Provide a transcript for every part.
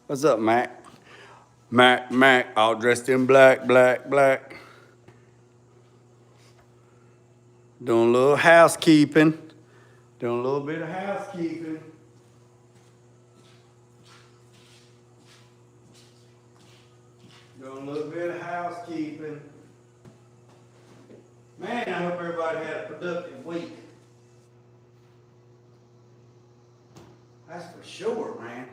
What's up, Mac? Mac, all dressed in black. Doing a little housekeeping. Doing a little bit of housekeeping. Doing a little bit of housekeeping. Man, I hope everybody had a productive week. That's for sure, man.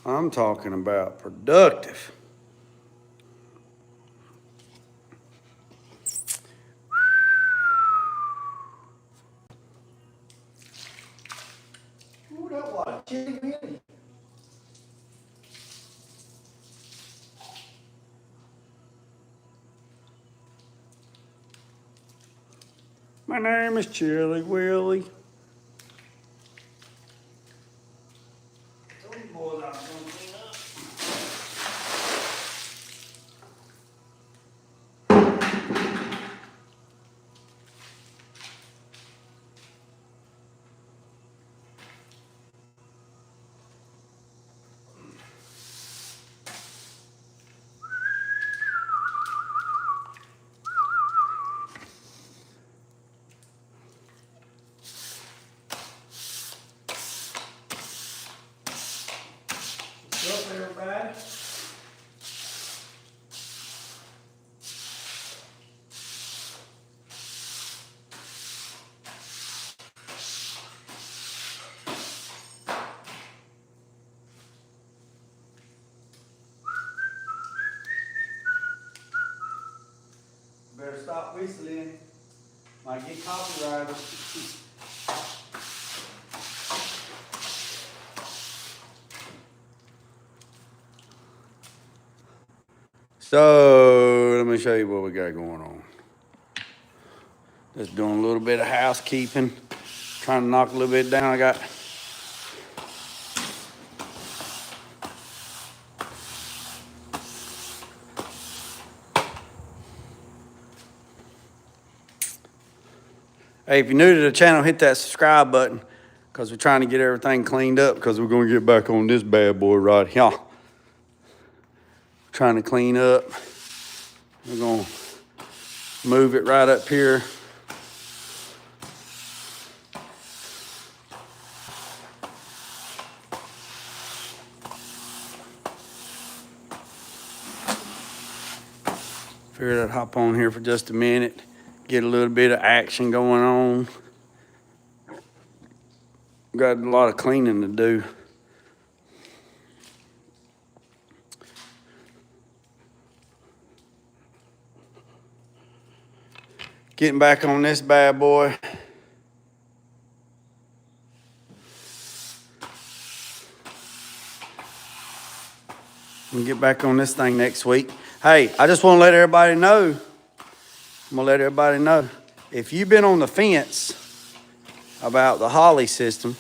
I'm talking about productive. Ooh, that water chilly, really. My name is Chilly Willy. Those boys are gonna clean up. What's up, everybody? Better stop whistling. Might get copyrighted. So, let me show you what we got going on. Just doing a little bit of housekeeping. Trying to knock a little bit down. I got Hey, if you're new to the channel, hit that subscribe button because we're trying to get everything cleaned up because we're going to get back on this bad boy right here. Trying to clean up. We're going to move it right up here. Figured I'd hop on here for just a minute. Get a little bit of action going on. Got a lot of cleaning to do. Getting back on this bad boy. We'll get back on this thing next week. Hey, I just want to let everybody know. I'm going to let everybody know. If you've been on the fence about the Holley system,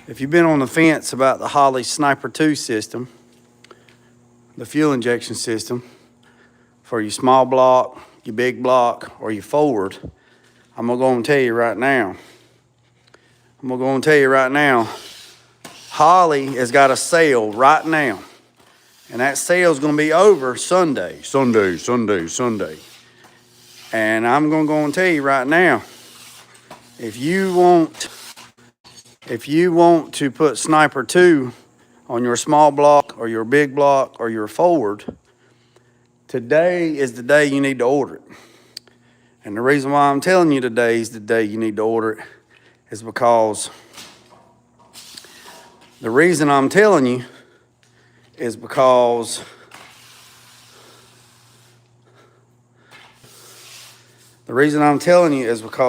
if you've been on the fence about the Holley Sniper 2 system, the fuel injection system, for your small block, your big block, or your Ford, I'm going to go and tell you right now. Holley has got a sale right now. And that sale is going to be over Sunday. And I'm going to go and tell you right now, if you want to put Sniper 2 on your small block or your big block or your Ford, today is the day you need to order it. And the reason why I'm telling you today is the day you need to order it is because the reason I'm telling you is because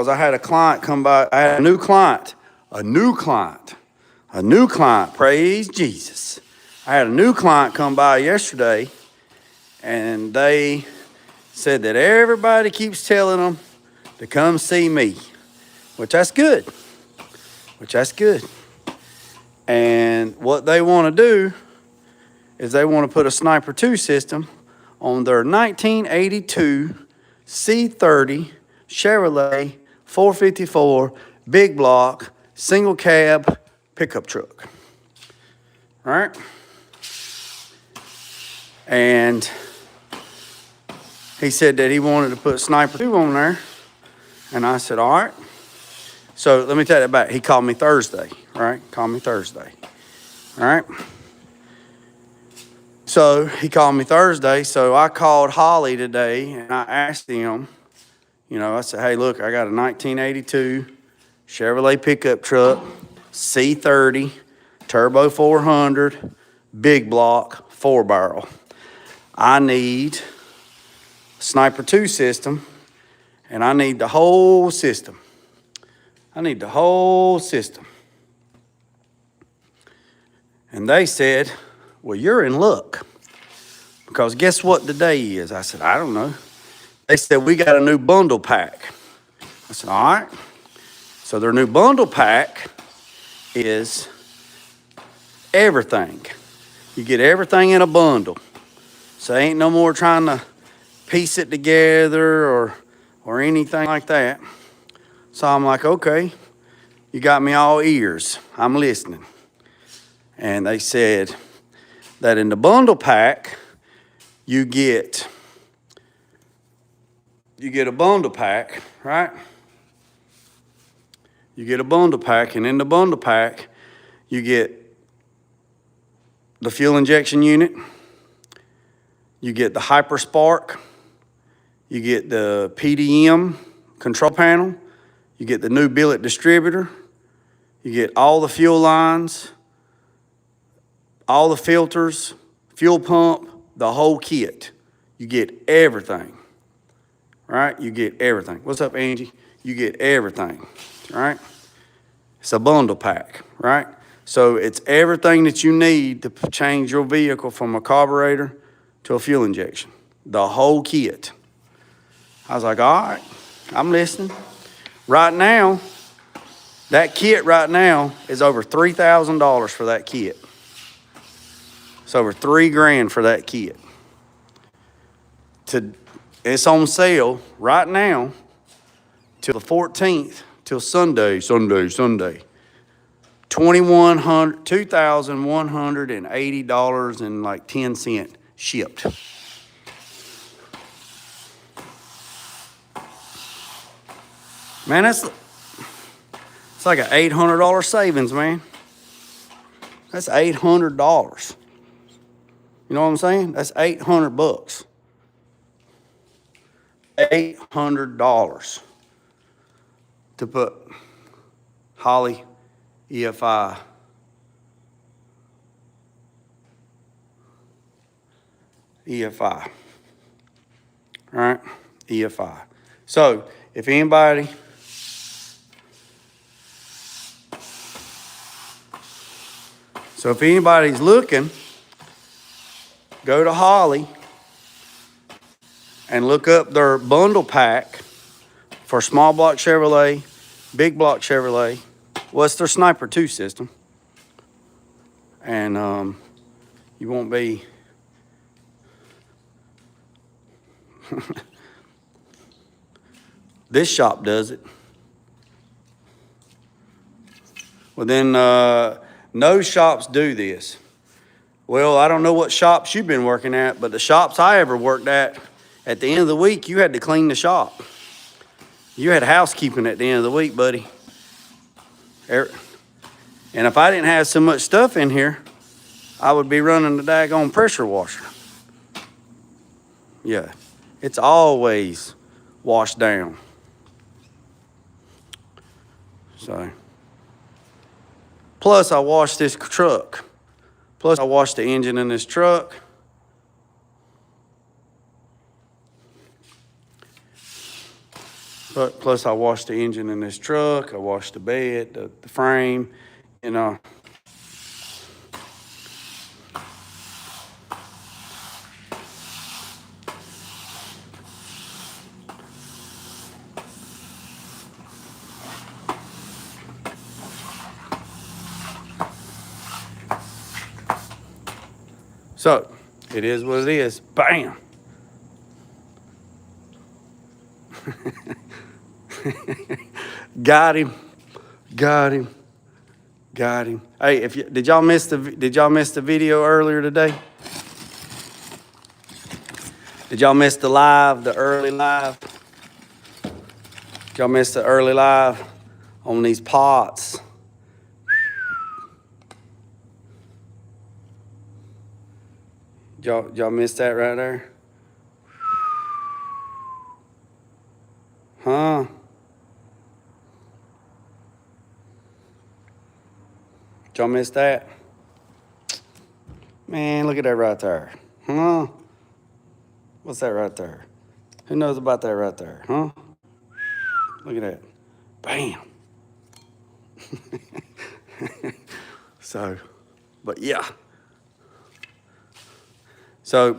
I had a client come by. I had a new client, praise Jesus. I had a new client come by yesterday, and they said that everybody keeps telling them to come see me, which that's good. And what they want to do is they want to put a Sniper 2 system on their 1982 C30 Chevrolet 454 big block single cab pickup truck. All right? And he said that he wanted to put Sniper 2 on there. And I said, all right. So let me take that back. He called me Thursday, right? Called me Thursday. All right? So he called me Thursday. So I called Holley today and I asked him, I said, hey, look, I got a 1982 Chevrolet pickup truck, C30, turbo 400, big block, 4-barrel. I need Sniper 2 system, and I need the whole system. I need the whole system. And they said, well, you're in luck, because guess what the day is? I said, I don't know. They said, we got a new bundle pack. I said, all right. So their new bundle pack is everything. You get everything in a bundle. So ain't no more trying to piece it together or anything like that. So I'm like, okay, you got me all ears. I'm listening. And they said that in the bundle pack, you get a bundle pack, right? You get a bundle pack, and in the bundle pack, you get the fuel injection unit, you get the Hyper Spark, you get the PDM control panel, you get the new billet distributor, you get all the fuel lines, all the filters, fuel pump, the whole kit. You get everything, right? You get everything. What's up, Angie? You get everything, right? It's a bundle pack, right? So it's everything that you need to change your vehicle from a carburetor to a fuel injection. The whole kit. I was like, all right, I'm listening. Right now, that kit right now is over $3,000 for that kit. It's over $3,000 for that kit. It's on sale right now till the 14th, till Sunday. $2,180 and like 10 cents shipped. Man, it's like an $800 savings, man. That's $800. You know what I'm saying? That's $800. $800 to put Holley EFI all right, EFI. So if anybody's looking, go to Holley and look up their bundle pack for small block Chevrolet, big block Chevrolet. What's their Sniper 2 system? And you won't be this shop does it. Well, then no shops do this. Well, I don't know what shops you've been working at, but the shops I ever worked at the end of the week, you had to clean the shop. You had housekeeping at the end of the week, buddy. And if I didn't have so much stuff in here, I would be running the daggone pressure washer. Yeah, it's always washed down. So, plus I washed this truck. Plus I washed the engine in this truck. But plus I washed the engine in this truck. I washed the bed, the frame, you know. So, it is what it is. Bam. Got him. Got him. Got him. Hey, did y'all miss the video earlier today? Did y'all miss the early live? Did y'all miss the early live on these pots? Y'all miss that right there? Huh? Did y'all miss that? Man, look at that right there. Huh? What's that right there? Who knows about that right there? Huh? Look at that. Bam. So, but yeah. So,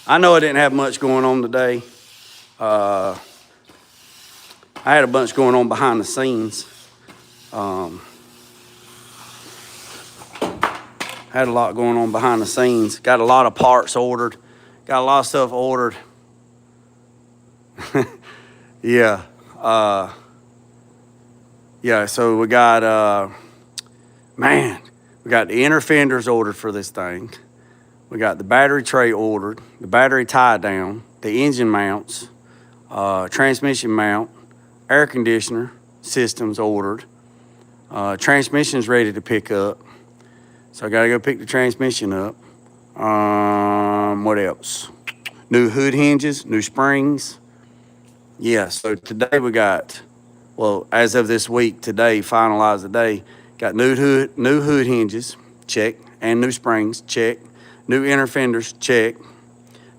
I know I didn't have much going on today. I had a bunch going on behind the scenes. Had a lot going on behind the scenes. Got a lot of parts ordered. Got a lot of stuff ordered. Yeah. Yeah, so we got, we got the inner fenders ordered for this thing. We got the battery tray ordered, the battery tie down, the engine mounts, transmission mount, air conditioner systems ordered. Transmission's ready to pick up. So I gotta go pick the transmission up. What else? New hood hinges, new springs. Yeah, so today we got, well, as of this week, today, finalized today, got new hood hinges, check, and new springs, check. New inner fenders, check.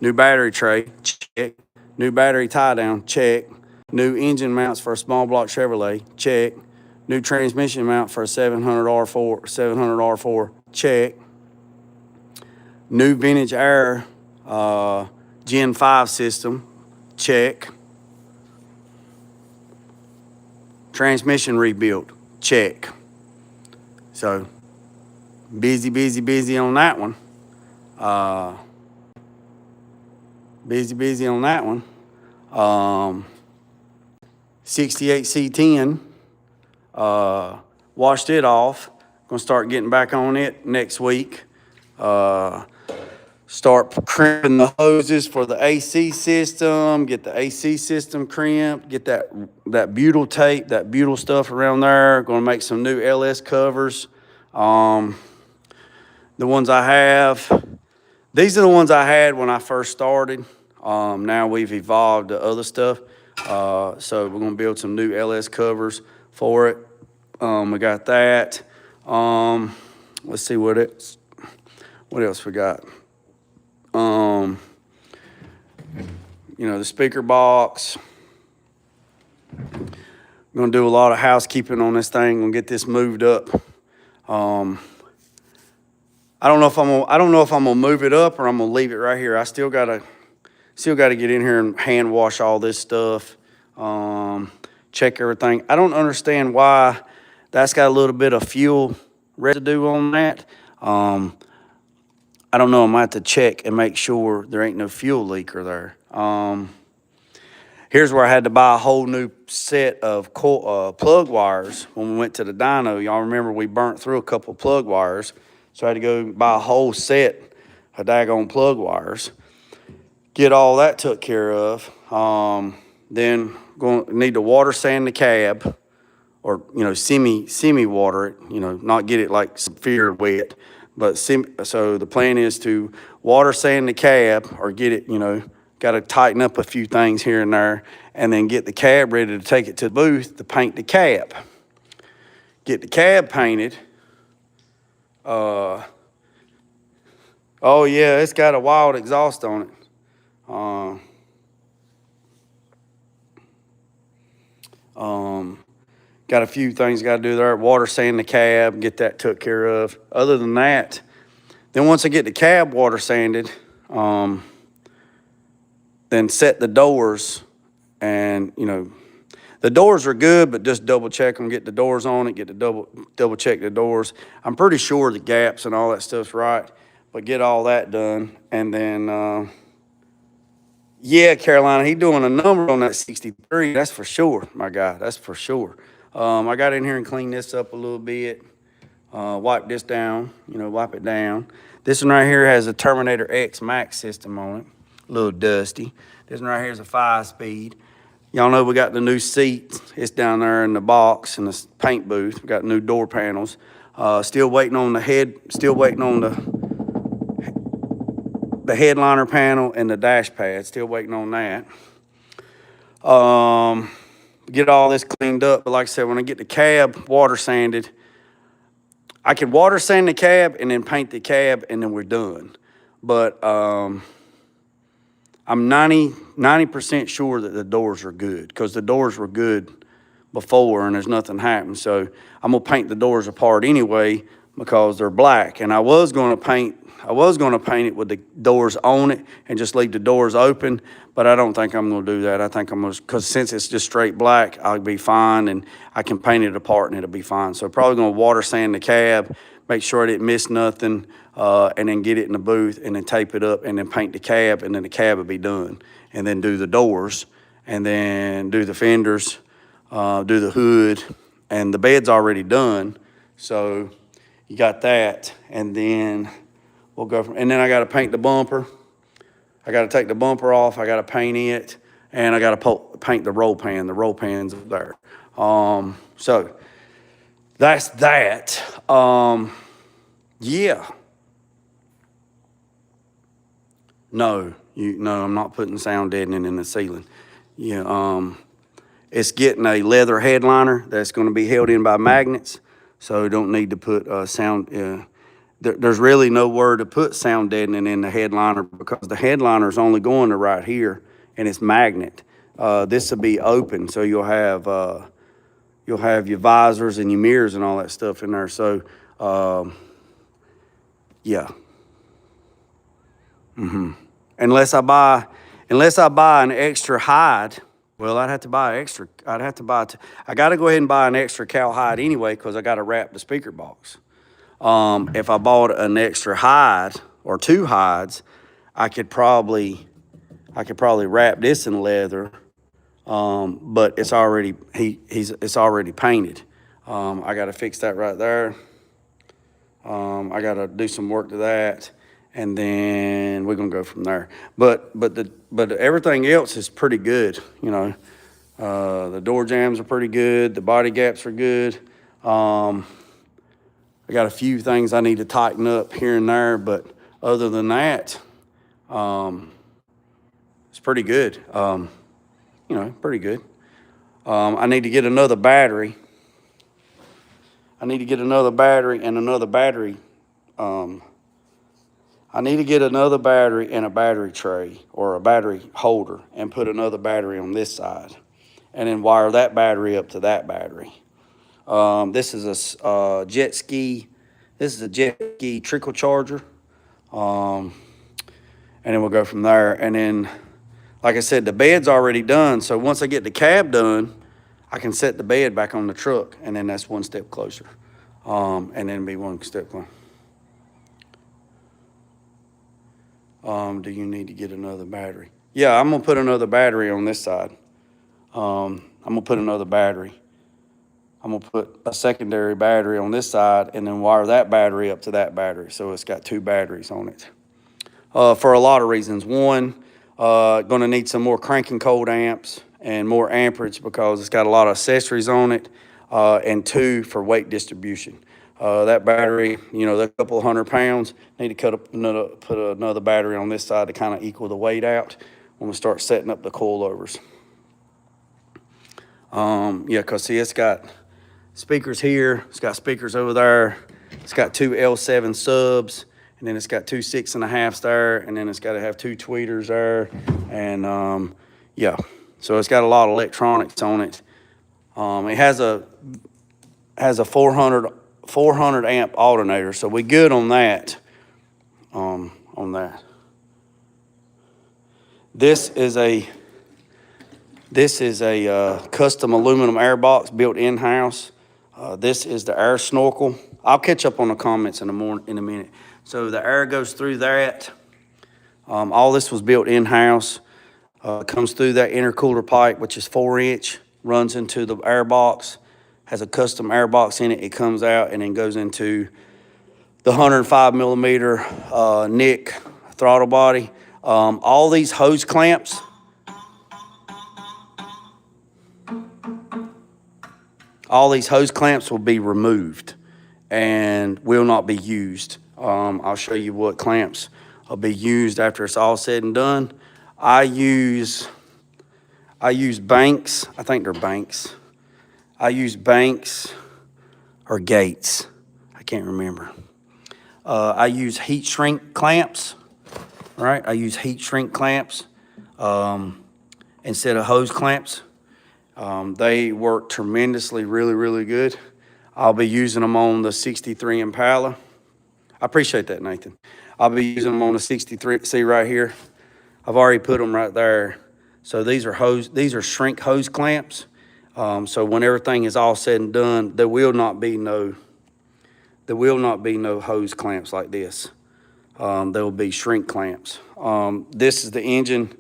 New battery tray, check. New battery tie down, check. New engine mounts for a small block Chevrolet, check. New transmission mount for a 700R4, check. New vintage air Gen 5 system, check. Transmission rebuilt, check. So, busy on that one. Busy on that one. 68 C10, washed it off. Gonna start getting back on it next week. Start crimping the hoses for the AC system, get the AC system crimped, get that butyl tape, that butyl stuff around there. Gonna make some new LS covers. The ones I have, these are the ones I had when I first started. Now we've evolved to other stuff. So we're gonna build some new LS covers for it. We got that. Let's see what else we got. The speaker box. I'm gonna do a lot of housekeeping on this thing. Gonna get this moved up. I don't know if I'm gonna move it up or I'm gonna leave it right here. I still gotta get in here and hand wash all this stuff. Check everything. I don't understand why that's got a little bit of fuel residue on that. I don't know. I'm gonna have to check and make sure there ain't no fuel leaker there. Here's where I had to buy a whole new set of plug wires when we went to the dyno. Y'all remember we burnt through a couple plug wires, so I had to go buy a whole set of daggone plug wires. Get all that took care of. Then going to need to water sand the cab, or semi water it. Not get it like severe wet, but so the plan is to water sand the cab or get it. Got to tighten up a few things here and there, and then get the cab ready to take it to the booth to paint the cab. Get the cab painted. Oh yeah, it's got a wild exhaust on it. Got a few things got to do there. Water sand the cab, get that took care of. Other than that, then once I get the cab water sanded, then set the doors, and the doors are good, but just double check them, get the doors on it, get the double check the doors. I'm pretty sure the gaps and all that stuff's right, but get all that done, and then Yeah, Carolina, he doing a number on that 63. That's for sure, my guy. That's for sure. I got in here and cleaned this up a little bit. Wipe this down, wipe it down. This one right here has a Terminator X Max system on it. A little dusty. This one right here is a 5-speed. Y'all know we got the new seat. It's down there in the box in the paint booth. We got new door panels. Still waiting on the headliner panel and the dash pad. Still waiting on that. Get all this cleaned up. But like I said, when I get the cab water sanded, I could water sand the cab and then paint the cab and then we're done. But I'm 90% sure that the doors are good because the doors were good before and there's nothing happened. So I'm gonna paint the doors apart anyway because they're black. And I was gonna paint it with the doors on it and just leave the doors open, but I don't think I'm gonna do that. I think I'm gonna, because since it's just straight black, I'll be fine and I can paint it apart and it'll be fine. So probably gonna water sand the cab, make sure I didn't miss nothing, and then get it in the booth and then tape it up and then paint the cab and then the cab will be done. And then do the doors and then do the fenders, do the hood, and the bed's already done. So you got that, and then we'll go from, and then I got to paint the bumper. I got to take the bumper off. I got to paint it, and I got to paint the roll pan. The roll pan's up there. So that's that. Yeah. No, I'm not putting sound deadening in the ceiling. Yeah. It's getting a leather headliner that's going to be held in by magnets, so don't need to put sound. There's really nowhere to put sound deadening in the headliner because the headliner is only going to right here, and it's magnet. This will be open, so you'll have your visors and your mirrors and all that stuff in there. So, yeah. Unless I buy an extra hide. Well, I'd have to buy extra. I got to go ahead and buy an extra cow hide anyway because I got to wrap the speaker box. If I bought an extra hide or 2 hides, I could probably wrap this in leather. But it's already it's already painted. I got to fix that right there. I got to do some work to that, and then we're gonna go from there. But everything else is pretty good. The door jambs are pretty good. The body gaps are good. I got a few things I need to tighten up here and there, but other than that, it's pretty good. Pretty good. I need to get another battery. I need to get another battery and another battery. I need to get another battery and a battery tray or a battery holder and put another battery on this side and then wire that battery up to that battery. This is a jet ski. This is a jet ski trickle charger. And then we'll go from there. And then, like I said, the bed's already done. So once I get the cab done, I can set the bed back on the truck. And then that's one step closer. And then be one step closer. Do you need to get another battery? Yeah, I'm going to put another battery on this side. I'm going to put another battery. I'm going to put a secondary battery on this side and then wire that battery up to that battery. So it's got 2 batteries on it. For a lot of reasons. One, going to need some more cranking cold amps and more amperage because it's got a lot of accessories on it. And 2, for weight distribution. That battery, they're a couple of 100 pounds. Need to put another battery on this side to kind of equal the weight out when we start setting up the coilovers. Because see, it's got speakers here. It's got speakers over there. It's got 2 L7 subs, and then it's got 2 6.5s there, and then it's got to have 2 tweeters there, and so it's got a lot of electronics on it. It has a 400 amp alternator, so we good on that. This is a custom aluminum air box built in-house. This is the air snorkel. I'll catch up on the comments in a minute. So the air goes through that. All this was built in-house. Comes through that intercooler pipe, which is 4-inch, runs into the air box, has a custom air box in it. It comes out and then goes into the 105 millimeter Nick throttle body. All these hose clamps, will be removed and will not be used. I'll show you what clamps will be used after it's all said and done. I use Banks. I think they're Banks. I use Banks or Gates. I can't remember. I use heat shrink clamps, right? I use heat shrink clamps instead of hose clamps. They work tremendously, really, really good. I'll be using them on the 63 Impala. I appreciate that, Nathan. I'll be using them on the 63. See right here? I've already put them right there. So these are shrink hose clamps. So when everything is all said and done, there will not be no hose clamps like this. There will be shrink clamps. This is the engine.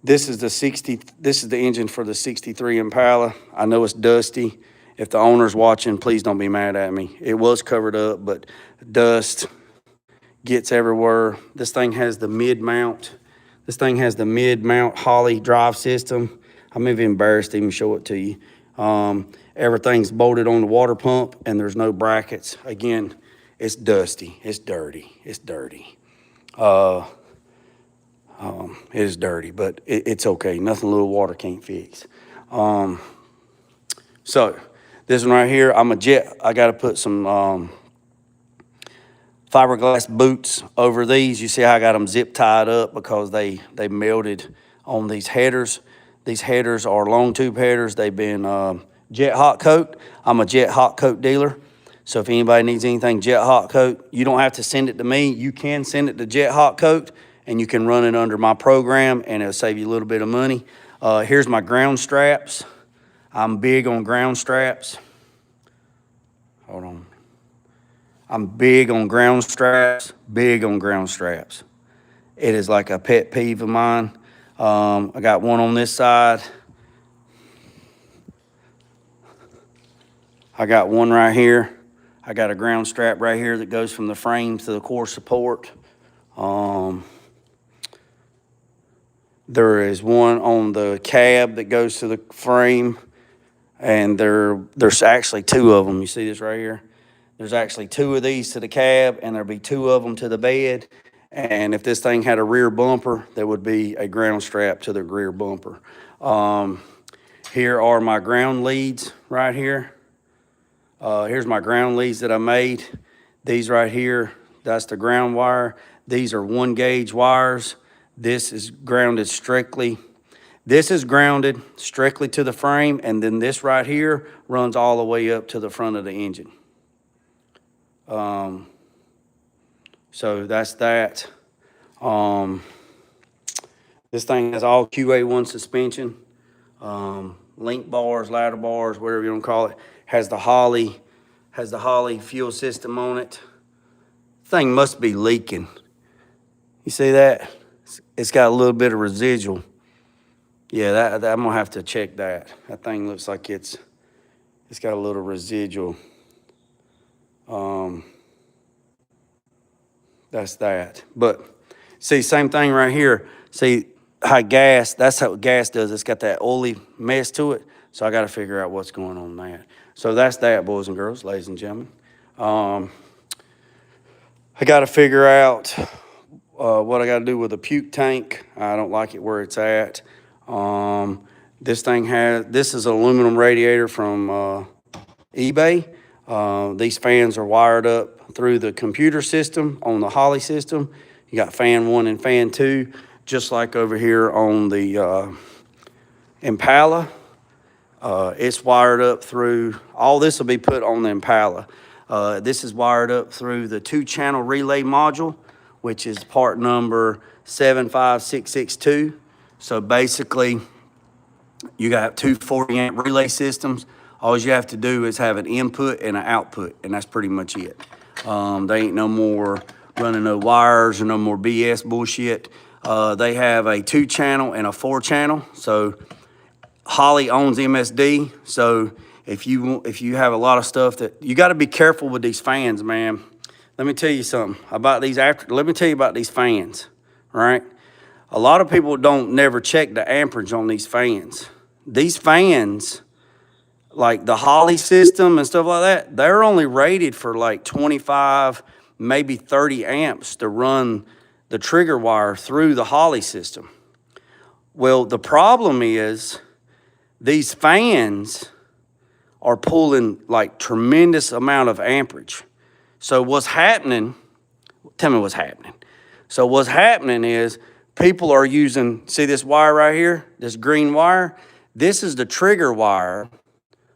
This is the engine for the 63 Impala. I know it's dusty. If the owner's watching, please don't be mad at me. It was covered up, but dust gets everywhere. This thing has the mid-mount. This thing has the mid-mount Holley drive system. I'm even embarrassed to even show it to you. Everything's bolted on the water pump, and there's no brackets. Again, it's dusty. It's dirty. It's dirty. It is dirty, but it's okay. Nothing a little water can't fix. So this one right here, I got to put some fiberglass boots over these. You see how I got them zip tied up because they melted on these headers. These headers are long tube headers. They've been jet hot coat. I'm a jet hot coat dealer. So if anybody needs anything jet hot coat, you don't have to send it to me. You can send it to Jet Hot Coat and you can run it under my program and it'll save you a little bit of money. Here's my ground straps. I'm big on ground straps. Hold on. I'm big on ground straps, big on ground straps. It is like a pet peeve of mine. I got one on this side. I got one right here. I got a ground strap right here that goes from the frame to the core support. There is one on the cab that goes to the frame, and there's actually two of them. You see this right here? There's actually two of these to the cab, and there'll be two of them to the bed. And if this thing had a rear bumper, there would be a ground strap to the rear bumper. Here are my ground leads right here. Here's my ground leads that I made. These right here, that's the ground wire. These are 1 gauge wires. This is grounded strictly. This is grounded strictly to the frame, and then this right here runs all the way up to the front of the engine. So that's that. This thing has all QA1 suspension, link bars, ladder bars, whatever you want to call it. Has the Holley fuel system on it. Thing must be leaking. You see that? It's got a little bit of residual. Yeah, that I'm gonna have to check that. That thing looks like it's got a little residual. That's that. But see, same thing right here. See how that's how gas does. It's got that oily mess to it. So I got to figure out what's going on there. So that's that, boys and girls, ladies and gentlemen. I got to figure out what I got to do with the puke tank. I don't like it where it's at. This is an aluminum radiator from eBay. These fans are wired up through the computer system on the Holley system. You got fan 1 and fan 2, just like over here on the Impala. It's wired up through, all this will be put on the Impala. This is wired up through the 2-channel relay module, which is part number 75662. So basically, you got 2 40-amp relay systems. All you have to do is have an input and an output, and that's pretty much it. They ain't no more running no wires or no more BS bullshit. They have a 2-channel and a 4-channel. So Holley owns MSD. So if you have a lot of stuff that you got to be careful with these fans, man. Let me tell you something about these let me tell you about these fans, right? A lot of people don't never check the amperage on these fans. These fans, like the Holley system and stuff like that, they're only rated for like 25, maybe 30 amps to run the trigger wire through the Holley system. Well, the problem is these fans are pulling like tremendous amount of amperage. So what's happening, tell me what's happening. So what's happening is people are using, see this wire right here, this green wire? This is the trigger wire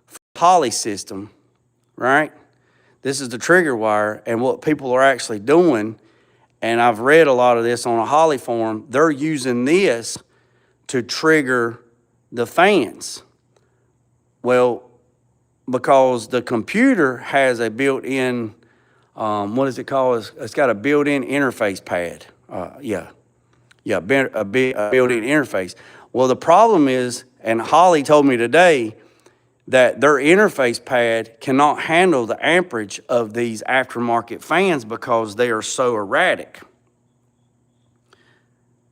for the Holley system, right? This is the trigger wire, and what people are actually doing, and I've read a lot of this on a Holley forum, they're using this to trigger the fans. Well, because the computer has a built-in, what is it called? It's got a built-in interface pad. A built-in interface. Well, the problem is, and Holley told me today, that their interface pad cannot handle the amperage of these aftermarket fans because they are so erratic.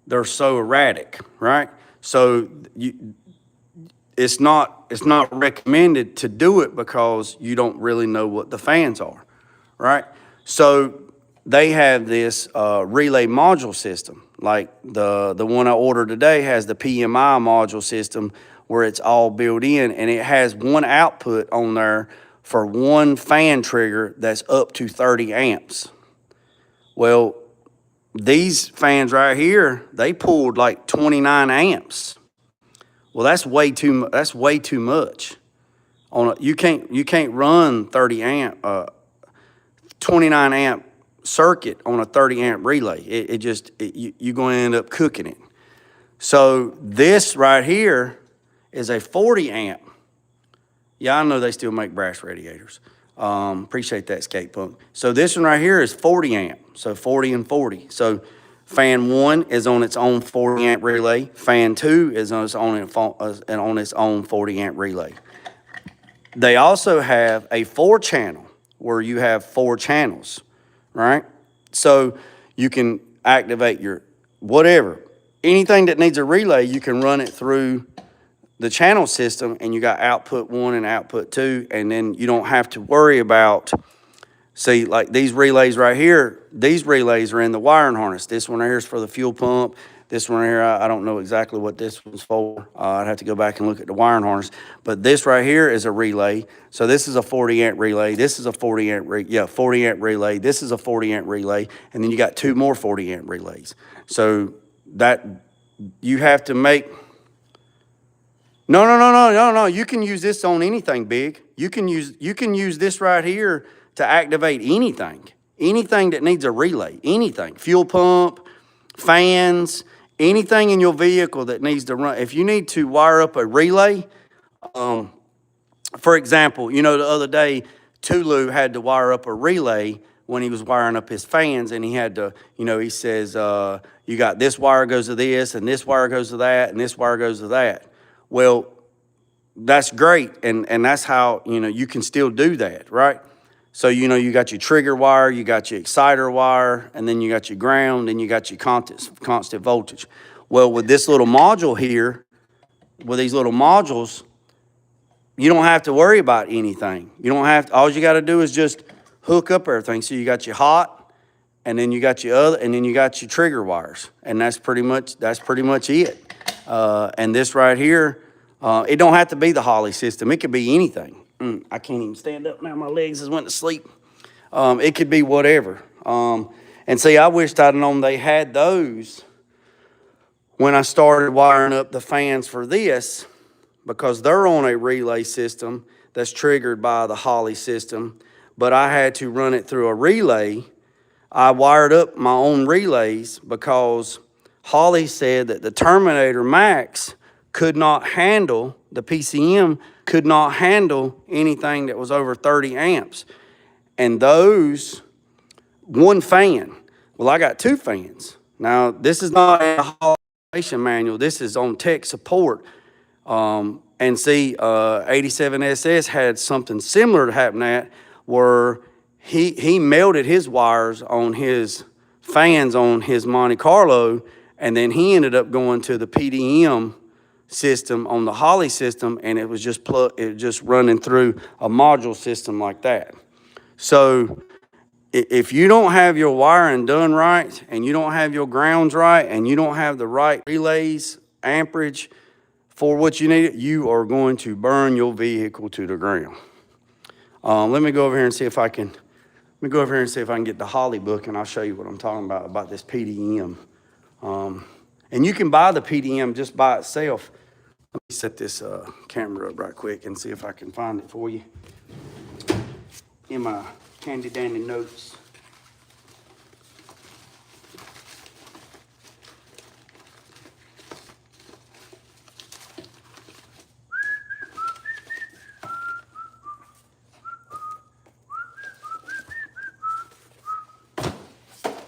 They're so erratic, right? So it's not recommended to do it because you don't really know what the fans are, right? So they have this relay module system. Like the one I ordered today has the PMI module system where it's all built in, and it has one output on there for one fan trigger that's up to 30 amps. Well, these fans right here, they pulled like 29 amps. Well, that's way too much. You can't run 29 amp circuit on a 30 amp relay. You're going to end up cooking it. So this right here is a 40 amp. Yeah, I know they still make brass radiators. Appreciate that, Skate Punk. So this one right here is 40 amp. So 40 and 40. So fan 1 is on its own 40 amp relay. Fan 2 is on its own 40 amp relay. They also have a 4-channel where you have 4 channels, right? So you can activate your whatever. Anything that needs a relay, you can run it through the channel system, and you got output 1 and output 2, and then you don't have to worry about, see, like these relays right here, these relays are in the wiring harness. This one right here is for the fuel pump. This one right here, I don't know exactly what this one's for. I'd have to go back and look at the wiring harness. But this right here is a relay. So this is a 40 amp relay. This is a 40 amp relay. This is a 40 amp relay. And then you got 2 more 40 amp relays. So that you have to make, no. You can use this on anything big. You can use this right here to activate anything that needs a relay, anything, fuel pump, fans, anything in your vehicle that needs to run. If you need to wire up a relay, for example, the other day, Tulu had to wire up a relay when he was wiring up his fans, and he had to, he says, you got this wire goes to this, and this wire goes to that, and this wire goes to that. Well, that's great, and that's how, you can still do that, right? So, you got your trigger wire, you got your exciter wire, and then you got your ground, and you got your constant voltage. Well, with this little module here, with these little modules, you don't have to worry about anything. All you got to do is just hook up everything. So you got your hot, and then you got your other, and then you got your trigger wires, and that's pretty much it. And this right here, it don't have to be the Holley system. It could be anything. I can't even stand up now. My legs just went to sleep. It could be whatever. And see, I wished I'd known they had those when I started wiring up the fans for this, because they're on a relay system that's triggered by the Holley system, but I had to run it through a relay. I wired up my own relays because Holley said that the Terminator Max could not handle, the PCM could not handle anything that was over 30 amps. And those, one fan, well, I got 2 fans. Now, this is not a Holley operation manual. This is on tech support. And see, 87SS had something similar to happen at where he melted his wires on his fans on his Monte Carlo, and then he ended up going to the PDM system on the Holley system, and it was just running through a module system like that. So if you don't have your wiring done right, and you don't have your grounds right, and you don't have the right relays, amperage for what you need, you are going to burn your vehicle to the ground. Let me go over here and see if I can. Let me go over here and see if I can get the Holley book, and I'll show you what I'm talking about this PDM. And you can buy the PDM just by itself. Let me set this camera up right quick and see if I can find it for you in my handy dandy notes.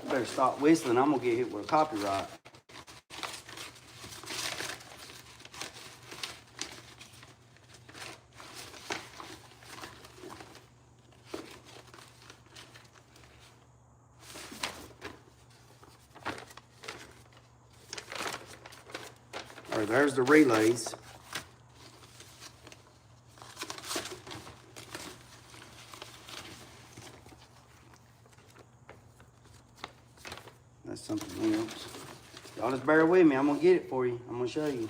Better stop whistling. I'm gonna get hit with a copyright. All right, there's the relays. That's something else. Y'all just bear with me. I'm gonna get it for you. I'm gonna show you.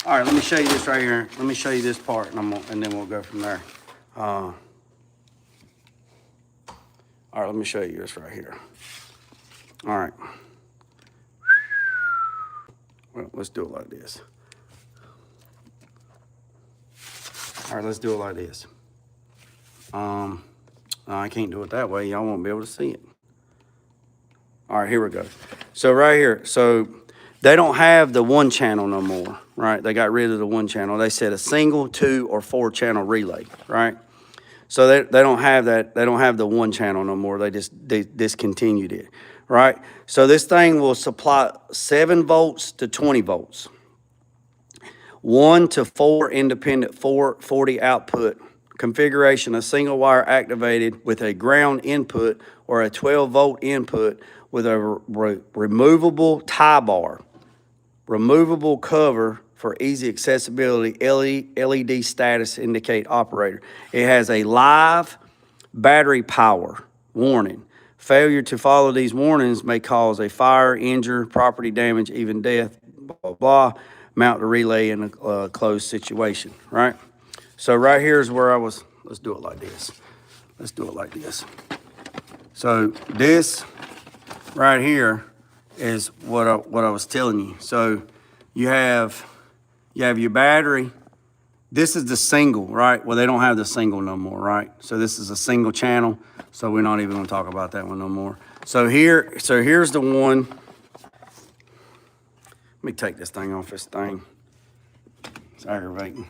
All right, let me show you this right here. Let me show you this part, and then we'll go from there. All right, let me show you this right here. All right. Well, let's do it like this. All right, let's do it like this. I can't do it that way. Y'all won't be able to see it. All right, here we go. So right here, so they don't have the one channel no more, right? They got rid of the one channel. They said a single, 2, or 4 channel relay, right? So they don't have that. They don't have the one channel no more. They discontinued it, right? So this thing will supply 7 volts to 20 volts, 1 to 4 independent 440 output configuration, a single wire activated with a ground input or a 12-volt input with a removable tie bar, removable cover for easy accessibility, LED status indicate operator. It has a live battery power warning. Failure to follow these warnings may cause a fire, injury, property damage, even death, blah, blah, blah. Mount the relay in a closed situation, right? So right here is where I was. Let's do it like this. Let's do it like this. So this right here is what I was telling you. So you have your battery. This is the single, right? Well, they don't have the single no more, right? So this is a single channel. So we're not even gonna talk about that one no more. So here's the one. Let me take this thing off this thing. It's aggravating.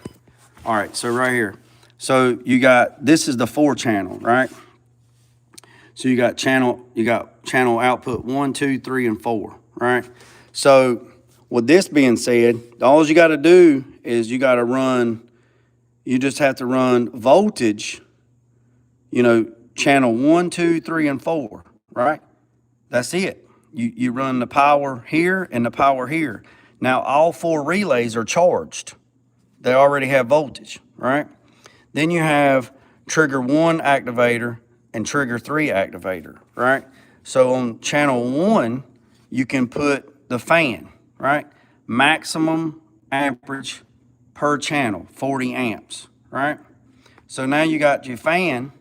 All right, so right here. So this is the 4 channel, right? So you got channel output 1, 2, 3, and 4, right? So with this being said, all you gotta do is you just have to run voltage, channel 1, 2, 3, and 4, right? That's it. You run the power here and the power here. Now all 4 relays are charged. They already have voltage, right? Then you have trigger 1 activator and trigger 3 activator, right? So on channel 1, you can put the fan, right? Maximum amperage per channel, 40 amps, right? So now you got your fan,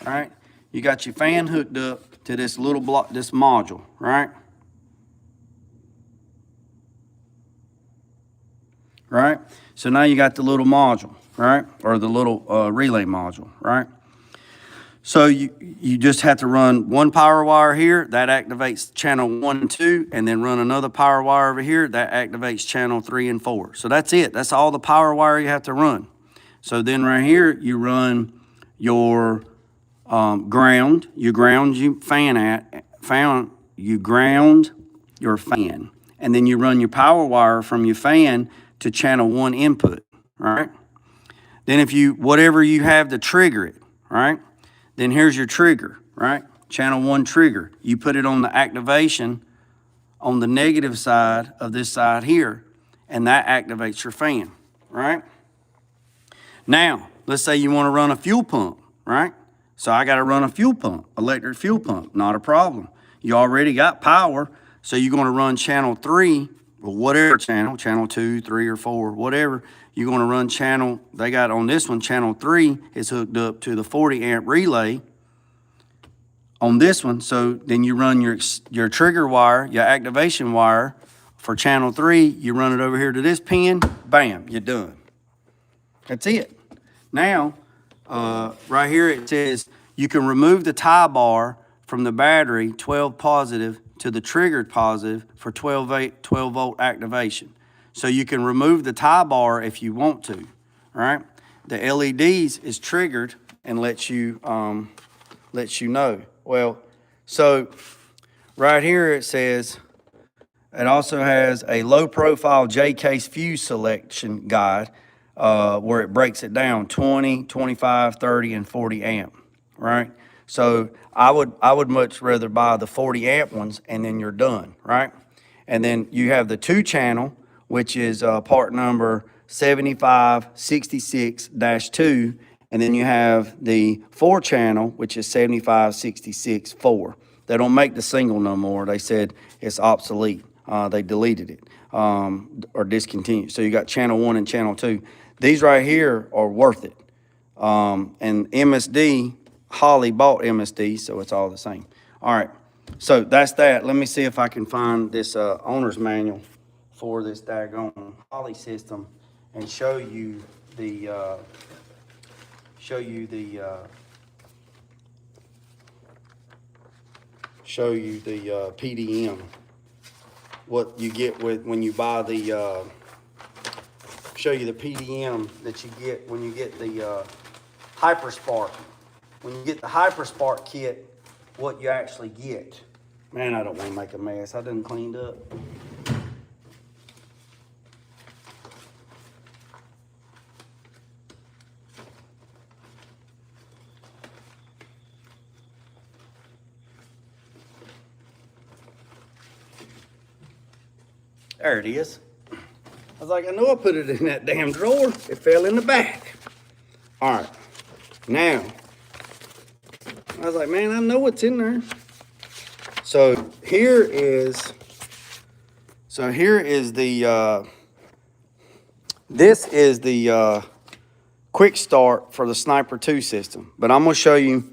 right? You got your fan hooked up to this little block, this module, right? right? So now you got the little module, right? Or the little relay module, right? So you just have to run one power wire here, that activates channel 1 and 2, and then run another power wire over here, that activates channel 3 and 4. So that's it. That's all the power wire you have to run. So then right here, you run your ground. You ground your fan you ground your fan. And then you run your power wire from your fan to channel 1 input, right? Then whatever you have to trigger it, right? Then here's your trigger, right? Channel 1 trigger. You put it on the activation on the negative side of this side here, and that activates your fan, right? Now, let's say you want to run a fuel pump, right? So I got to run a fuel pump, electric fuel pump, not a problem. You already got power, so you're going to run channel 3, or whatever channel 2, 3, or 4, whatever. You're going to run channel, they got on this one, channel 3 is hooked up to the 40 amp relay on this one. So then you run your trigger wire, your activation wire for channel 3, you run it over here to this pin, bam, you're done. That's it. Now, right here it says you can remove the tie bar from the battery 12 positive to the triggered positive for 12 volt activation. So you can remove the tie bar if you want to, right? The LEDs is triggered and lets you know. Well, so right here it says it also has a low profile J case fuse selection guide where it breaks it down 20, 25, 30, and 40 amp, right? So I would much rather buy the 40 amp ones and then you're done, right? And then you have the 2-channel, which is part number 7566-2, and then you have the 4-channel, which is 7566-4. They don't make the single no more. They said it's obsolete. They deleted it or discontinued. So you got channel 1 and channel 2. These right here are worth it. And MSD, Holley bought MSD, so it's all the same. All right, so that's that. Let me see if I can find this owner's manual for this daggone Holley system and show you the PDM, what you get when you buy the show you the PDM that you get when you get the HyperSpark. When you get the HyperSpark kit, what you actually get. Man, I don't want to make a mess. I done cleaned up. There it is. I was like, I know I put it in that damn drawer. It fell in the back. All right. Now, I was like, man, I know what's in there. So here is the, this is the quick start for the Sniper 2 system. But I'm going to show you,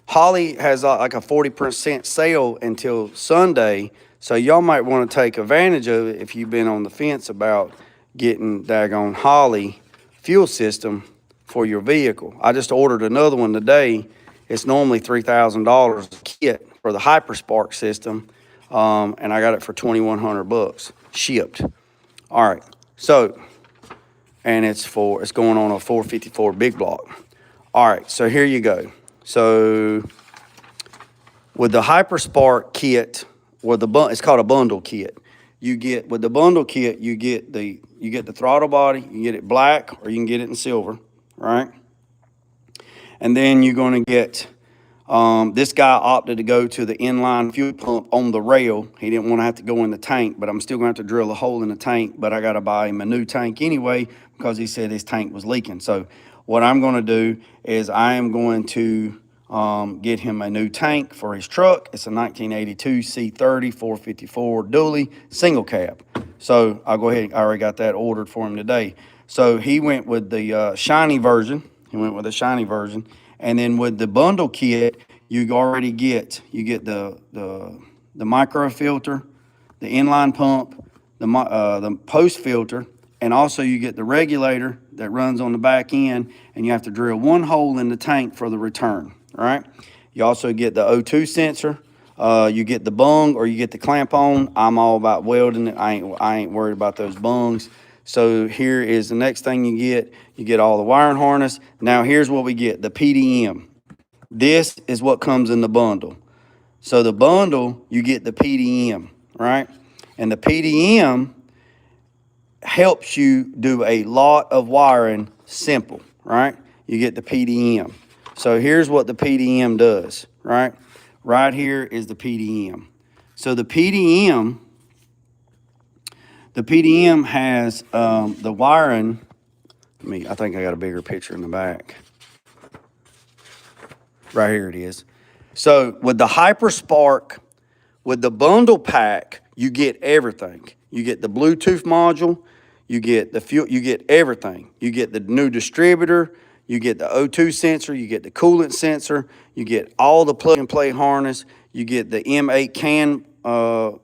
Holley has like a 40% sale until Sunday. So y'all might want to take advantage of it if you've been on the fence about getting daggone Holley fuel system for your vehicle. I just ordered another one today. It's normally $3,000 a kit for the HyperSpark system, and I got it for $2,100 shipped. All right, so, and it's going on a 454 big block. All right, so here you go. So with the HyperSpark kit, it's called a bundle kit. With the bundle kit, you get the throttle body, you can get it black or you can get it in silver, right? And then you're going to get, this guy opted to go to the inline fuel pump on the rail. He didn't want to have to go in the tank, but I'm still going to have to drill a hole in the tank, but I got to buy him a new tank anyway because he said his tank was leaking. So what I'm going to do is I am going to get him a new tank for his truck. It's a 1982 C30 454 dually single cab. So I'll go ahead. I already got that ordered for him today. So he went with the shiny version. And then with the bundle kit, you already get the micro filter, the inline pump, the post filter, And also you get the regulator that runs on the back end, and you have to drill one hole in the tank for the return, all right? You also get the O2 sensor. You get the bung or you get the clamp on. I'm all about welding it. I ain't worried about those bungs. So here is the next thing you get. You get all the wiring harness. Now here's what we get, the PDM. This is what comes in the bundle. So the bundle, you get the PDM, right? And the PDM helps you do a lot of wiring simple, right? You get the PDM. So here's what the PDM does, right? Right here is the PDM. So the PDM has the wiring. I think I got a bigger picture in the back. Right here it is. So with the HyperSpark, with the bundle pack, you get everything. You get the Bluetooth module, you get the fuel, you get everything. You get the new distributor, you get the O2 sensor, you get the coolant sensor, you get all the plug and play harness, you get the M8 can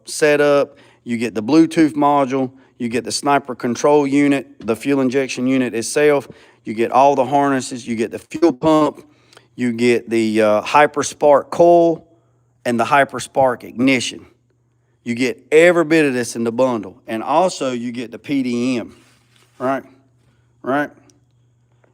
setup, you get the Bluetooth module, you get the sniper control unit, the fuel injection unit itself, you get all the harnesses, you get the fuel pump, you get the HyperSpark coil and the HyperSpark ignition. You get every bit of this in the bundle. And also you get the PDM, right?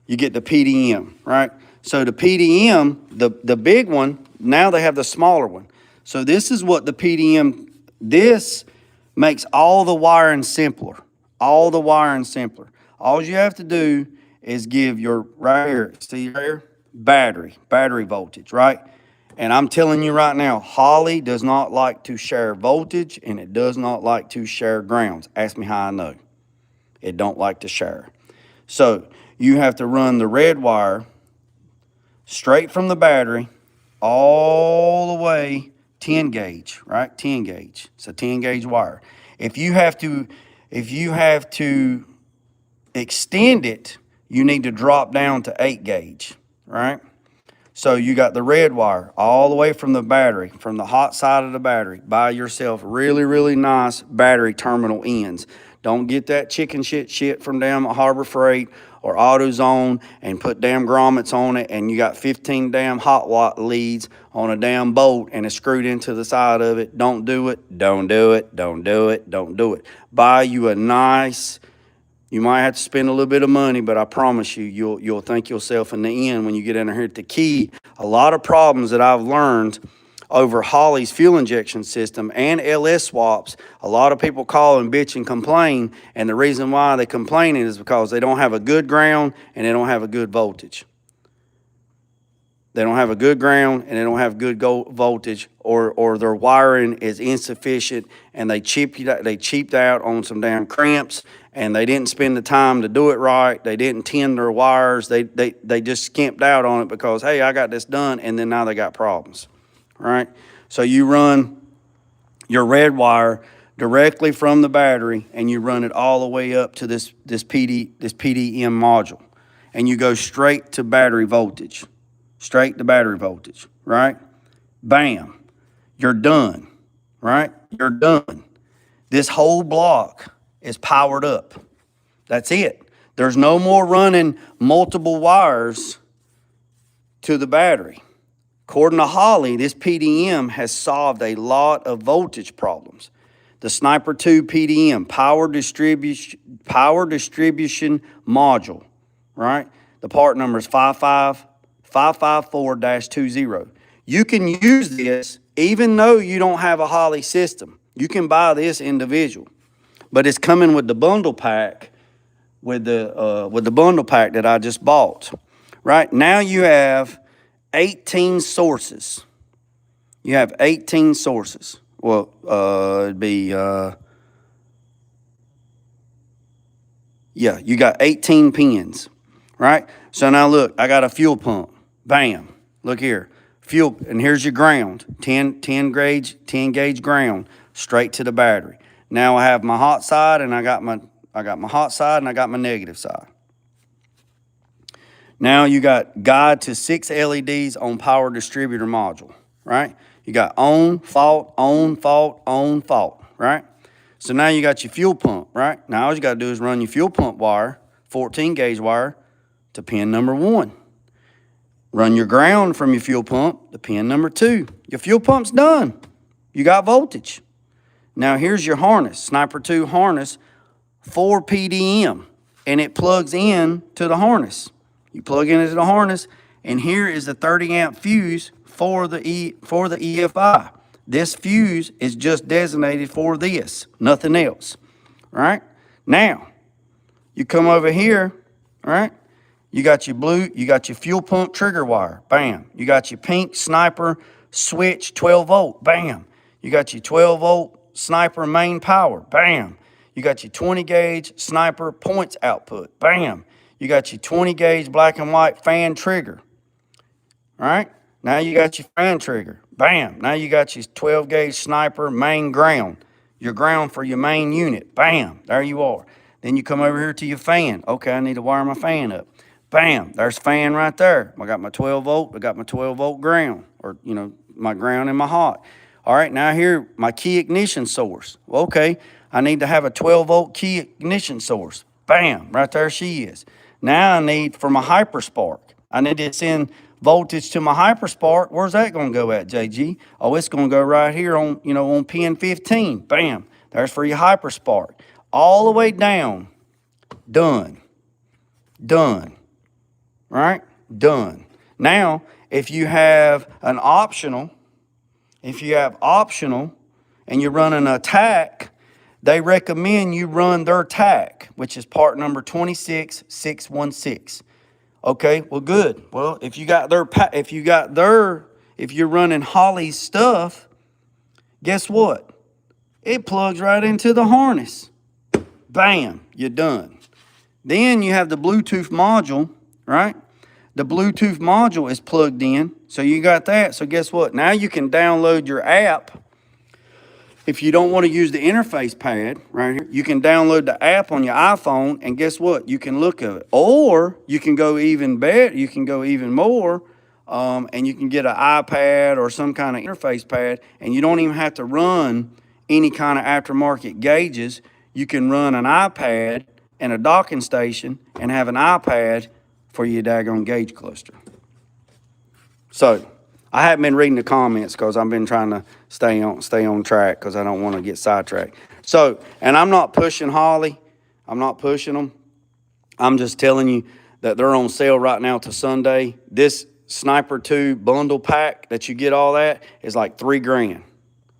You get the PDM, right? So the PDM, the big one, now they have the smaller one. So this is what the PDM, this makes all the wiring simpler, all you have to do is give your, right here, see right here? Battery voltage, right? And I'm telling you right now, Holley does not like to share voltage, and it does not like to share grounds. Ask me how I know. It don't like to share. So you have to run the red wire straight from the battery all the way 10 gauge, right? 10 gauge. It's a 10 gauge wire. If you have to extend it, you need to drop down to 8 gauge, right? So you got the red wire all the way from the battery, from the hot side of the battery. Buy yourself really, really nice battery terminal ends. Don't get that chicken shit from damn Harbor Freight or AutoZone and put damn grommets on it, and you got 15 damn hot watt leads on a damn bolt and it's screwed into the side of it. Don't do it. Don't do it. Don't do it. Don't do it. Buy you a nice. You might have to spend a little bit of money, but I promise you, you'll thank yourself in the end when you get in here. The key, a lot of problems that I've learned over Holley's fuel injection system and LS swaps, a lot of people call and bitch and complain, and the reason why they complain is because they don't have a good ground and they don't have a good voltage. They don't have a good ground and they don't have good voltage, or their wiring is insufficient, and they cheaped out on some damn crimps, and they didn't spend the time to do it right. They didn't tend their wires. They just skimped out on it because, hey, I got this done, and then now they got problems, right? So you run your red wire directly from the battery, and you run it all the way up to this PDM module, and you go straight to battery voltage. Straight to battery voltage, right? Bam, you're done, right? You're done. This whole block is powered up. That's it. There's no more running multiple wires to the battery. According to Holley, this PDM has solved a lot of voltage problems. The Sniper 2 PDM, power distribution module, right? The part number is 554-20. You can use this even though you don't have a Holley system. You can buy this individual, but it's coming with the bundle pack, with the bundle pack that I just bought. Right now you have 18 sources. You have 18 sources. Well, it'd be you got 18 pins, right? So now look, I got a fuel pump. Bam, look here, fuel, and here's your ground, 10 gauge ground, straight to the battery. Now I have my hot side, and I got my hot side, and I got my negative side. Now you got guide to 6 LEDs on power distributor module, right? You got on, fault, right? So now you got your fuel pump, right? Now all you got to do is run your fuel pump wire, 14 gauge wire, to pin number 1. Run your ground from your fuel pump to pin number 2. Your fuel pump's done. You got voltage. Now here's your harness, Sniper 2 harness, 4 PDM, and it plugs in to the harness. You plug into the harness, and here is the 30 amp fuse for the EFI. This fuse is just designated for this, nothing else. Right? Now, you come over here, right? You got your blue, you got your fuel pump trigger wire, bam. You got your pink Sniper switch 12 volt, bam. You got your 12 volt Sniper main power, bam. You got your 20 gauge Sniper points output, bam. You got your 20 gauge black and white fan trigger, all right? Now you got your fan trigger, bam. Now you got your 12 gauge Sniper main ground, your ground for your main unit, bam. There you are. Then you come over here to your fan. Okay, I need to wire my fan up. Bam, there's fan right there. I got my 12 volt, I got my 12 volt ground, or, you know, my ground and my hot. All right, now here, my key ignition source. Well, okay, I need to have a 12 volt key ignition source. Bam, right there she is. Now I need, for my hyperspark, I need to send voltage to my hyperspark. Where's that gonna go at, JG? Oh, it's gonna go right here on, you know, on pin 15. Bam, there's for your hyperspark. All the way down, done, right? Done. Now, if you have an optional, and you run an attack, they recommend you run their tack, which is part number 26616. Okay, well, good. Well, if you're running Holley's stuff, guess what? It plugs right into the harness. Bam, you're done. Then you have the Bluetooth module, right? The Bluetooth module is plugged in, so you got that. So guess what? Now you can download your app. If you don't want to use the interface pad right here, you can download the app on your iPhone, and guess what? You can look at it. Or you can go even better, you can go even more, and you can get an iPad or some kind of interface pad, and you don't even have to run any kind of aftermarket gauges. You can run an iPad and a docking station and have an iPad for your daggone gauge cluster. So, I haven't been reading the comments because I've been trying to stay on track because I don't want to get sidetracked. So, and I'm not pushing Holley. I'm not pushing them. I'm just telling you that they're on sale right now to Sunday. This Sniper 2 bundle pack that you get all that is like $3,000.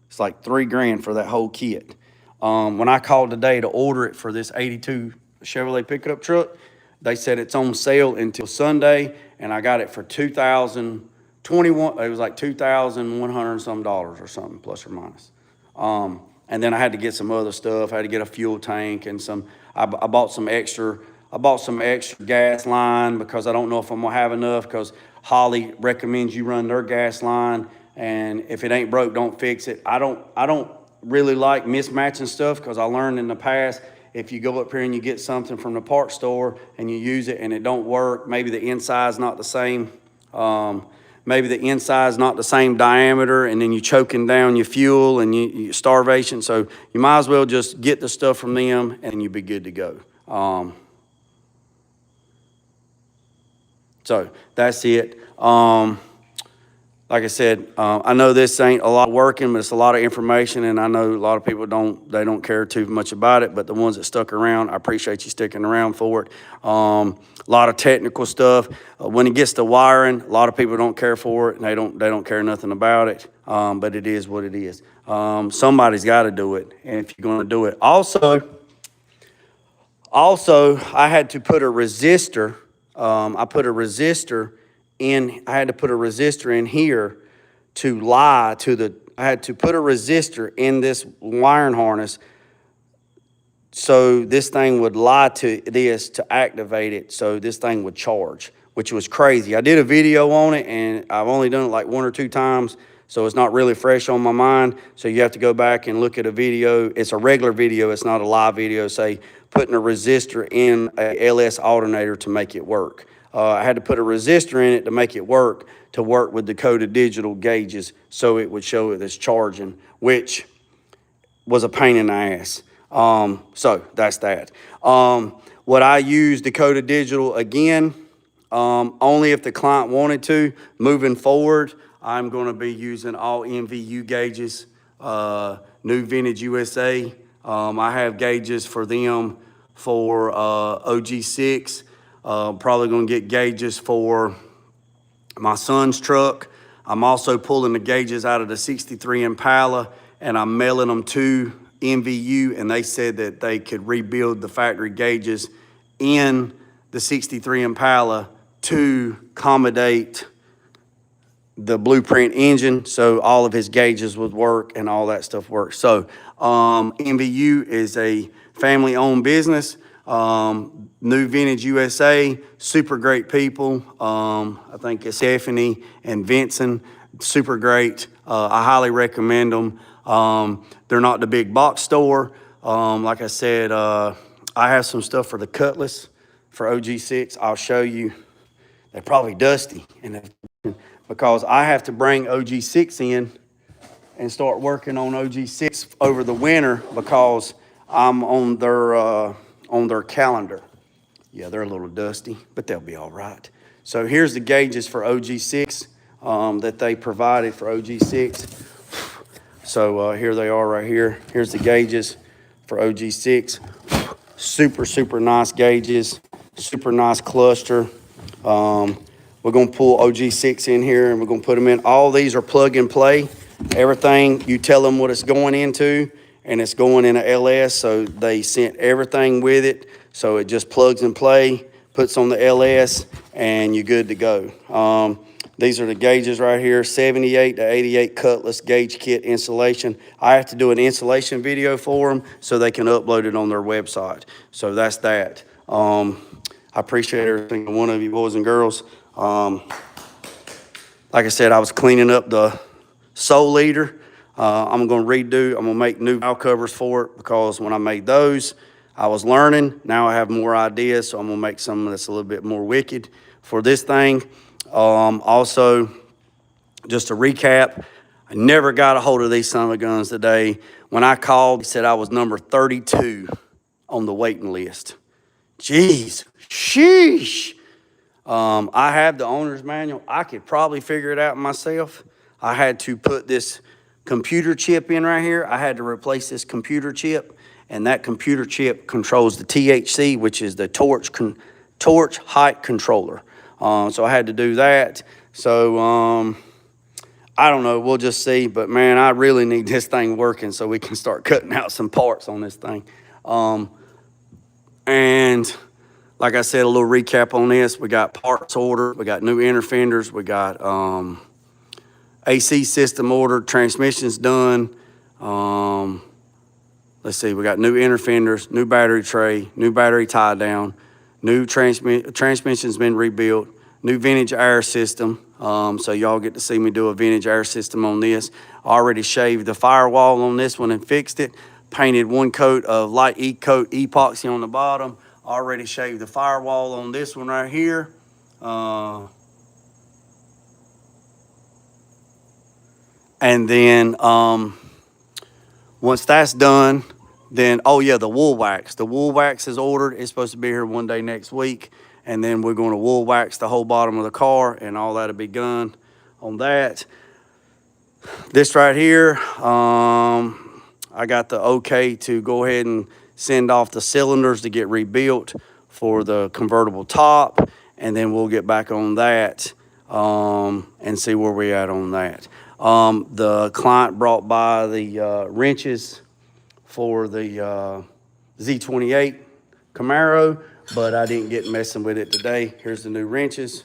It's like $3,000 for that whole kit. When I called today to order it for this 82 Chevrolet pickup truck, they said it's on sale until Sunday, and I got it for $2,021. It was like $2,100 and some dollars or something, plus or minus. And then I had to get some other stuff. I had to get a fuel tank and some. I bought some extra. I bought some extra gas line because I don't know if I'm gonna have enough. Because Holley recommends you run their gas line, and if it ain't broke, don't fix it. I don't really like mismatching stuff because I learned in the past, if you go up here and you get something from the parts store and you use it and it don't work, maybe the inside's not the same. Maybe the inside's not the same diameter, and then you're choking down your fuel and you starvation. So you might as well just get the stuff from them and you'll be good to go. So that's it. Like I said, I know this ain't a lot of working, but it's a lot of information, and I know a lot of people don't care too much about it, but the ones that stuck around, I appreciate you sticking around for it. A lot of technical stuff. When it gets to wiring, a lot of people don't care for it, and they don't care nothing about it, but it is what it is. Somebody's got to do it, and if you're going to do it. Also, I had to put a resistor. I had to put a resistor in here to lie to the, I had to put a resistor in this wiring harness so this thing would lie to this to activate it so this thing would charge, which was crazy. I did a video on it, and I've only done it like 1 or 2 times, so it's not really fresh on my mind. So you have to go back and look at a video. It's a regular video. It's not a live video, say putting a resistor in a LS alternator to make it work. I had to put a resistor in it to make it work with the coded digital gauges so it would show it as charging, which was a pain in the ass. So that's that. What I use Dakota Digital again, only if the client wanted to. Moving forward, I'm going to be using all MVU gauges, New Vintage USA. I have gauges for them for OG6. Probably going to get gauges for my son's truck. I'm also pulling the gauges out of the 63 Impala, and I'm mailing them to MVU, and they said that they could rebuild the factory gauges in the 63 Impala to accommodate the blueprint engine, so all of his gauges would work and all that stuff works. So MVU is a family-owned business. New Vintage USA, super great people. I think it's Stephanie and Vincent, super great. I highly recommend them. They're not the big box store. Like I said, I have some stuff for the Cutlass for OG6. I'll show you. They're probably dusty, and because I have to bring OG6 in and start working on OG6 over the winter because I'm on their calendar. Yeah, they're a little dusty, but they'll be all right. So here's the gauges for OG6 that they provided for OG6. So here they are right here. Here's the gauges for OG6. Super, super nice gauges, super nice cluster. We're gonna pull OG6 in here and we're gonna put them in. All these are plug and play. Everything, you tell them what it's going into, and it's going in a LS, so they sent everything with it. So it just plugs and play, puts on the LS, and you're good to go. These are the gauges right here, 78 to 88 Cutlass gauge kit installation. I have to do an installation video for them so they can upload it on their website. So that's that. I appreciate every single one of you boys and girls. Like I said, I was cleaning up the Soul Eater. I'm gonna make new valve covers for it because when I made those, I was learning. Now I have more ideas, so I'm gonna make something that's a little bit more wicked for this thing. Also, just to recap, I never got a hold of these son of a guns today. When I called, he said I was number 32 on the waiting list. Jeez, sheesh. I have the owner's manual. I could probably figure it out myself. I had to put this computer chip in right here. I had to replace this computer chip, and that computer chip controls the THC, which is the torch height controller. So I had to do that. So I don't know, we'll just see. But man, I really need this thing working so we can start cutting out some parts on this thing. And like I said, a little recap on this. We got parts ordered. We got new inner fenders. We got AC system ordered. Transmission's done. Let's see. We got new inner fenders, new battery tray, new battery tie down, new transmission's been rebuilt, new vintage air system. So y'all get to see me do a vintage air system on this. Already shaved the firewall on this one and fixed it. Painted one coat of light coat epoxy on the bottom. Already shaved the firewall on this one right here. And then once that's done, then, oh yeah, the wool wax. The wool wax is ordered. It's supposed to be here one day next week. And then we're going to wool wax the whole bottom of the car, and all that'll be done on that. This right here, I got the okay to go ahead and send off the cylinders to get rebuilt for the convertible top, and then we'll get back on that and see where we're at on that. The client brought by the wrenches for the Z28 Camaro, but I didn't get messing with it today. Here's the new wrenches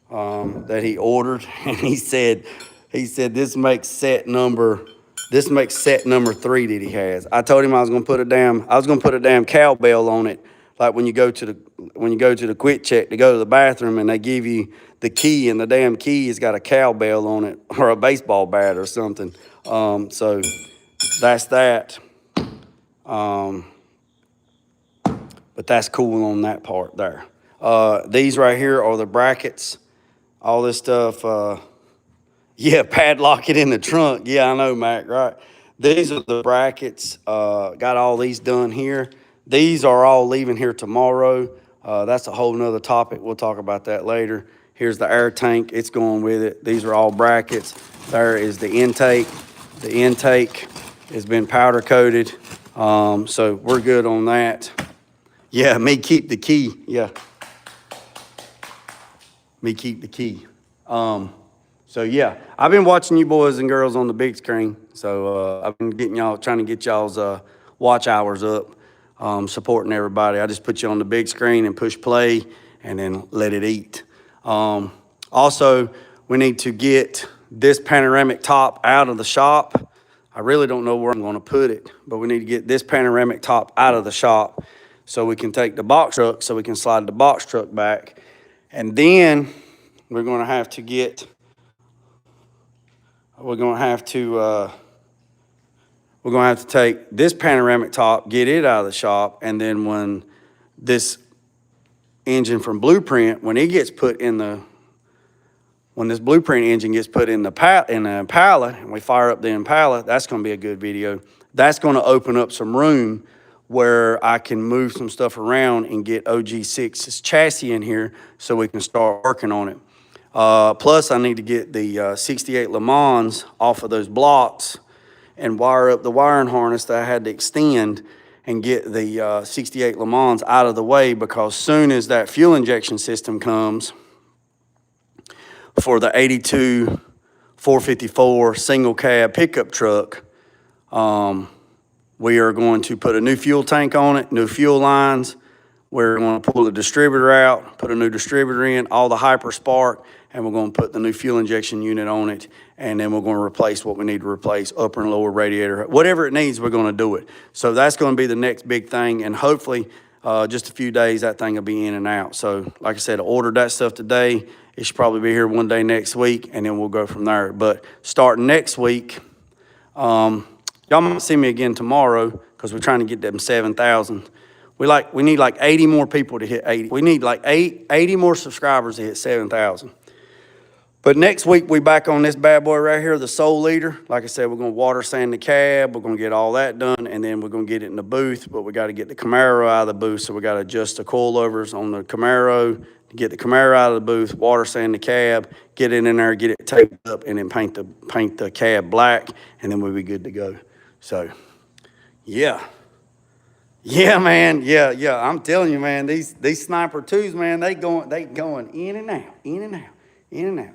that he ordered, and he said this makes set number 3 that he has. I told him I was gonna put a damn cowbell on it, like when you go to the quick check to go to the bathroom and they give you the key, and the damn key has got a cowbell on it or a baseball bat or something. So that's that. But that's cool on that part there. These right here are the brackets. All this stuff, yeah, padlock it in the trunk. Yeah, I know, Mac, right? These are the brackets. Got all these done here. These are all leaving here tomorrow. That's a whole nother topic. We'll talk about that later. Here's the air tank. It's going with it. These are all brackets. There is the intake. The intake has been powder coated. So we're good on that. Yeah, me keep the key. Yeah. Me keep the key. So yeah, I've been watching you boys and girls on the big screen. So I've been trying to get y'all's watch hours up, supporting everybody. I just put you on the big screen and push play and then let it eat. Also, we need to get this panoramic top out of the shop. I really don't know where I'm gonna put it, but we need to get this panoramic top out of the shop so we can take the box truck, so we can slide the box truck back. And then we're gonna have to take this panoramic top, get it out of the shop, and then when this engine from Blueprint, when this Blueprint engine gets put in the Impala, and we fire up the Impala, that's gonna be a good video. That's gonna open up some room where I can move some stuff around and get OG6's chassis in here so we can start working on it. Plus, I need to get the 68 Le Mans off of those blocks and wire up the wiring harness that I had to extend and get the 68 Le Mans out of the way, because soon as that fuel injection system comes for the 82 454 single cab pickup truck, we are going to put a new fuel tank on it, new fuel lines. We're going to pull the distributor out, put a new distributor in, all the Hyper Spark, and we're going to put the new fuel injection unit on it, and then we're going to replace what we need to replace, upper and lower radiator. Whatever it needs, we're going to do it. So that's going to be the next big thing, and hopefully just a few days, that thing will be in and out. So like I said, I ordered that stuff today. It should probably be here one day next week, and then we'll go from there. But starting next week, y'all might see me again tomorrow, because we're trying to get them 7,000. We need like 80 more people to hit 80. We need like 80 more subscribers to hit 7,000. But next week, we back on this bad boy right here, the Soul Leader. Like I said, we're going to water sand the cab. We're going to get all that done, and then we're going to get it in the booth. But we got to get the Camaro out of the booth, so we got to adjust the coilovers on the Camaro, get the Camaro out of the booth, water sand the cab, get it in there, get it taped up, and then paint the cab black, and then we'll be good to go. So, yeah. Yeah, man. Yeah. I'm telling you, man, these Sniper 2s, man, they going in and out, in and out, in and out,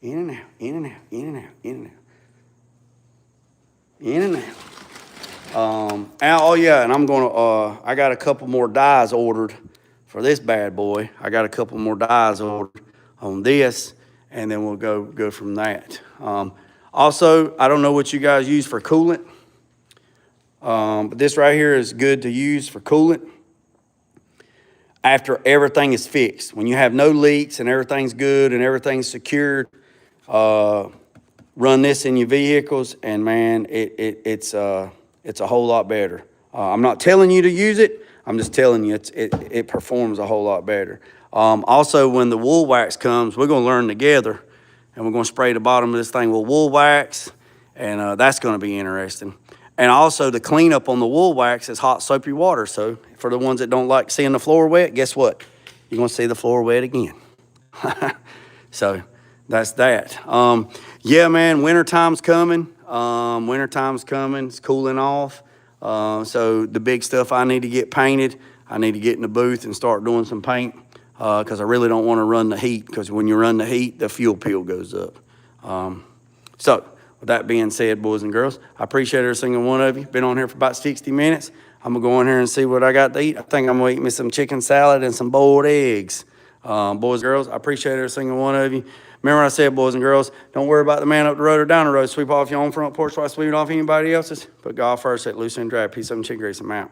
in and out, in and out, in and out, in and out, in and out. Oh yeah, and I'm gonna I got a couple more dies ordered for this bad boy. I got a couple more dies ordered on this, and then we'll go from that. Also, I don't know what you guys use for coolant. But this right here is good to use for coolant after everything is fixed. When you have no leaks and everything's good and everything's secured, run this in your vehicles, and man, it's a whole lot better. I'm not telling you to use it. I'm just telling you it performs a whole lot better. Also, when the wool wax comes, we're going to learn together, and we're going to spray the bottom of this thing with wool wax, and that's going to be interesting. And also, the cleanup on the wool wax is hot, soapy water. So for the ones that don't like seeing the floor wet, guess what? You're going to see the floor wet again. So that's that. Yeah, man, wintertime's coming. Wintertime's coming. It's cooling off. So the big stuff I need to get painted, I need to get in the booth and start doing some paint, because I really don't want to run the heat, because when you run the heat, the fuel peel goes up. So with that being said, boys and girls, I appreciate every single one of you. Been on here for about 60 minutes. I'm going to go in here and see what I got to eat. I think I'm going to eat me some chicken salad and some boiled eggs. Boys and girls, I appreciate every single one of you. Remember what I said, boys and girls, don't worry about the man up the road or down the road. Sweep off your own front porch while sweeping off anybody else's. Put God first at loose and dry. Peace up and chicken grease. I'm out.